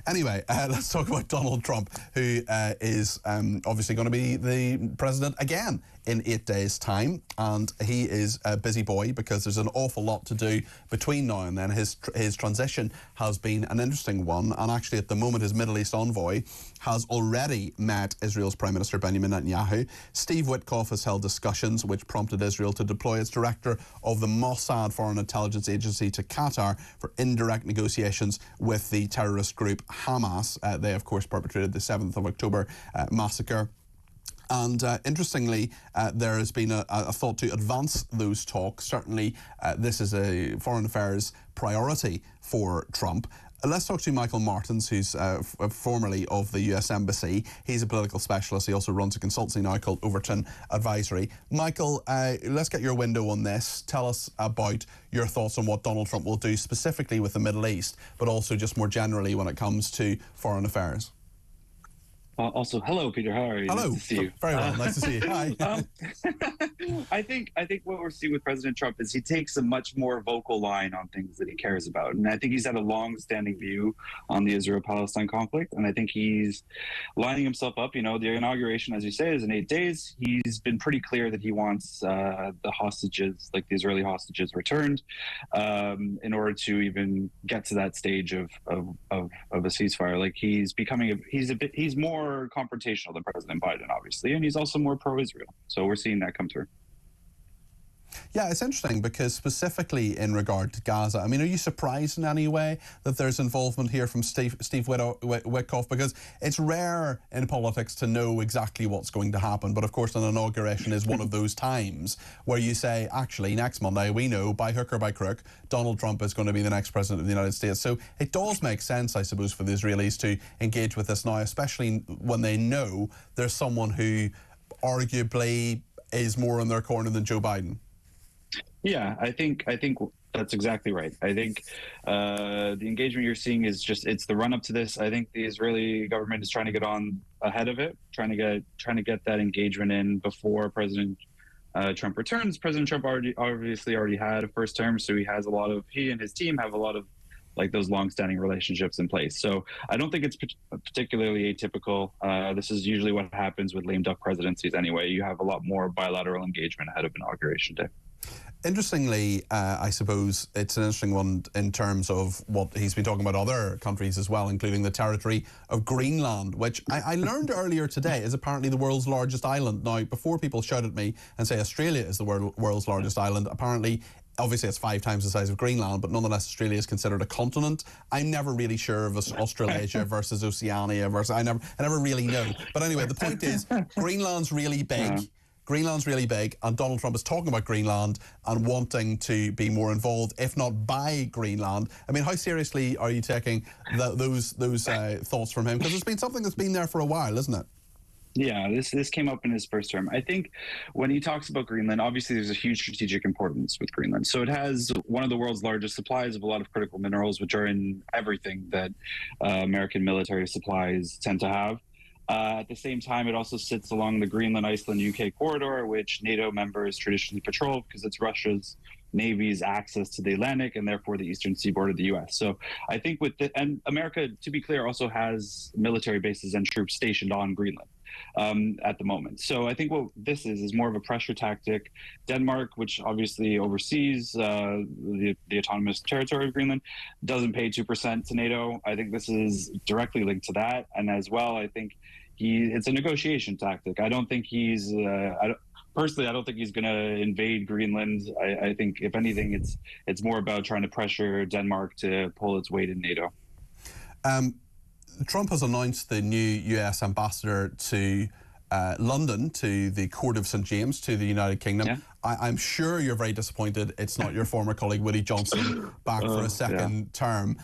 Anyway, let's talk about Donald Trump, who is obviously going to be the president again in 8 days' time, and he is a busy boy because there's an awful lot to do between now and then. His transition has been an interesting one, and actually at the moment his Middle East envoy has already met Israel's Prime Minister Benjamin Netanyahu. Steve Witkoff has held discussions which prompted Israel to deploy its director of the Mossad foreign intelligence agency to Qatar for indirect negotiations with the terrorist group Hamas. They of course perpetrated the 7th of October massacre. And interestingly, there has been a thought to advance those talks. Certainly, this is a foreign affairs priority for Trump. Let's talk to Michael Martins, who's formerly of the US Embassy. He's a political specialist. He also runs a consultancy now called Overton Advisory. Michael, let's get your window on this. Tell us about your thoughts on what Donald Trump will do specifically with the Middle East, but also just more generally when it comes to foreign affairs. Also, hello, Peter. How are you? Hello. Nice to see you. Very well. Nice to see you. Hi. I think what we're seeing with President Trump is he takes a much more vocal line on things that he cares about, and I think he's had a long-standing view on the Israel-Palestine conflict, and I think he's lining himself up. You know, the inauguration, as you say, is in 8 days. He's been pretty clear that he wants the hostages, like the Israeli hostages, returned in order to even get to that stage of a ceasefire. Like he's more confrontational than President Biden, obviously, and he's also more pro-Israel. So we're seeing that come through. Yeah, it's interesting because specifically in regard to Gaza, I mean, are you surprised in any way that there's involvement here from Steve Witkoff? Because it's rare in politics to know exactly what's going to happen. But of course, an inauguration is one of those times where you say, actually, next Monday, we know by hook or by crook, Donald Trump is going to be the next president of the United States. So it does make sense, I suppose, for the Israelis to engage with this now, especially when they know there's someone who arguably is more in their corner than Joe Biden. Yeah, I think that's exactly right. I think the engagement you're seeing is it's the run up to this. I think the Israeli government is trying to get on ahead of it, trying to get that engagement in before President Trump returns. President Trump obviously already had a first term, so he and his team have a lot of like those long-standing relationships in place. So I don't think it's particularly atypical. This is usually what happens with lame duck presidencies anyway. You have a lot more bilateral engagement ahead of Inauguration Day. Interestingly, I suppose it's an interesting one in terms of what he's been talking about other countries as well, including the territory of Greenland, which I learned earlier today is apparently the world's largest island. Now, before people shout at me and say Australia is the world's largest island, apparently, obviously it's 5 times the size of Greenland, but nonetheless Australia is considered a continent. I'm never really sure of Australasia versus Oceania versus, I never really know. But anyway, the point is Greenland's really big. Greenland's really big, and Donald Trump is talking about Greenland and wanting to be more involved, if not buy Greenland. I mean, how seriously are you taking those thoughts from him? Because it's been something that's been there for a while, isn't it? Yeah, this came up in his first term. I think when he talks about Greenland, obviously there's a huge strategic importance with Greenland. So it has one of the world's largest supplies of a lot of critical minerals, which are in everything that American military supplies tend to have. At the same time, it also sits along the Greenland, Iceland, UK corridor, which NATO members traditionally patrol because it's Russia's Navy's access to the Atlantic and therefore the eastern seaboard of the U.S. So I think and America, to be clear, also has military bases and troops stationed on Greenland at the moment. So I think what this is more of a pressure tactic. Denmark, which obviously oversees the autonomous territory of Greenland, doesn't pay 2% to NATO. I think this is directly linked to that. And as well, I think it's a negotiation tactic. I don't think he's personally, I don't think he's going to invade Greenland. I think, if anything, it's more about trying to pressure Denmark to pull its weight in NATO. Trump has announced the new US ambassador to London, to the Court of St. James, to the United Kingdom. Yeah. I'm sure you're very disappointed it's not your former colleague Woody Johnson back for a second term.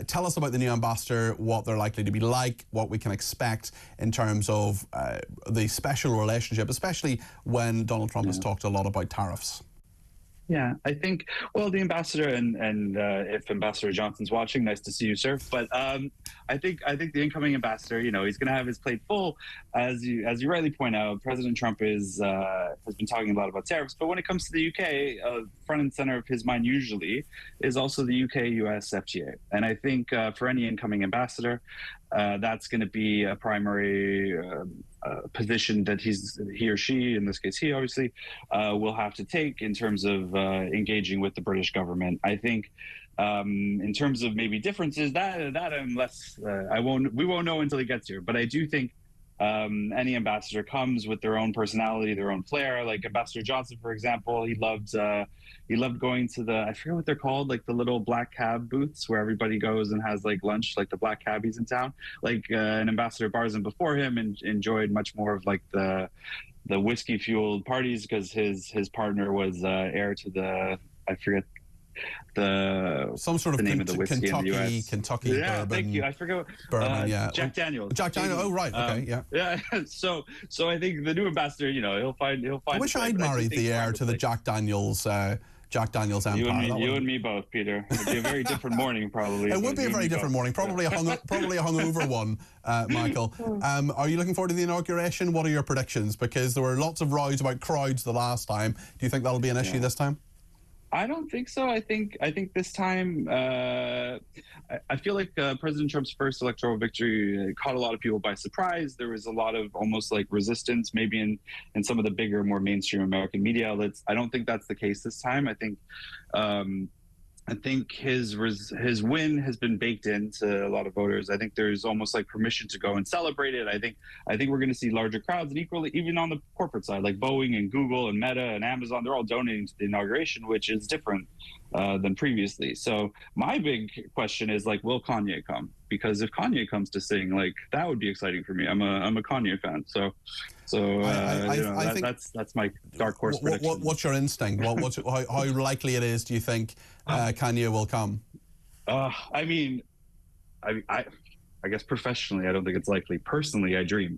Tell us about the new ambassador, what they're likely to be like, what we can expect in terms of the special relationship, especially when Donald Trump has talked a lot about tariffs. Yeah, I think, well, the ambassador and if Ambassador Johnson's watching, nice to see you, sir. But I think the incoming ambassador, he's going to have his plate full. As you rightly point out, President Trump has been talking a lot about tariffs. But when it comes to the UK, front and center of his mind usually is also the UK-US FTA. And I think for any incoming ambassador, that's going to be a primary position that he or she, in this case he obviously, will have to take in terms of engaging with the British government. I think in terms of maybe differences, that I'm less, we won't know until he gets here. But I do think any ambassador comes with their own personality, their own flair. Like Ambassador Johnson, for example, he loved going to I forget what they're called, like the little black cab booths where everybody goes and has like lunch, like the black cabbies in town. Like an Ambassador Barzan before him enjoyed much more of like the whiskey fueled parties because his partner was heir to I forget some sort of name of the whiskey in the US. Kentucky bourbon. Thank you. I forgot. Bourbon, Jack Daniels. Jack Daniels. Oh, right. Okay. Yeah. Yeah. So I think the new ambassador, he'll find. I wish I'd married the heir to the Jack Daniels empire. You and me both, Peter. It'd be a very different morning, probably. It would be a very different morning. Probably a hungover one, Michael. Are you looking forward to the inauguration? What are your predictions? Because there were lots of rows about crowds the last time. Do you think that'll be an issue this time? I don't think so. I think this time, I feel like President Trump's first electoral victory caught a lot of people by surprise. There was a lot of almost like resistance, maybe in some of the bigger, more mainstream American media outlets. I don't think that's the case this time. I think his win has been baked into a lot of voters. I think there's almost like permission to go and celebrate it. I think we're going to see larger crowds, and equally, even on the corporate side, like Boeing and Google and Meta and Amazon, they're all donating to the inauguration, which is different than previously. So my big question is like, will Kanye come? Because if Kanye comes to sing, like that would be exciting for me. I'm a Kanye fan, so I think that's my dark horse prediction. What's your instinct? How likely it is? Do you think Kanye will come? I mean, I guess professionally, I don't think it's likely. Personally, I dream.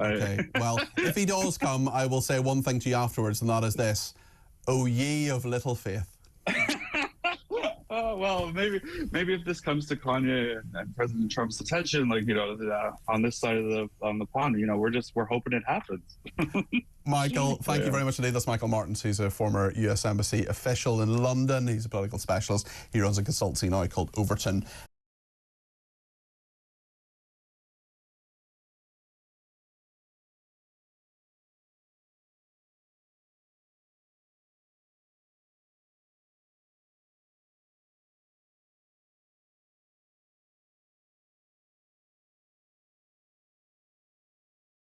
Okay. Well, if he does come, I will say one thing to you afterwards, and that is this: "O ye of little faith." Oh, well, maybe if this comes to Kanye and President Trump's attention, like, on this side of the pond, we're hoping it happens. Michael, thank you very much indeed. That's Michael Martins, who's a former US Embassy official in London. He's a political specialist. He runs a consultancy now called Overton.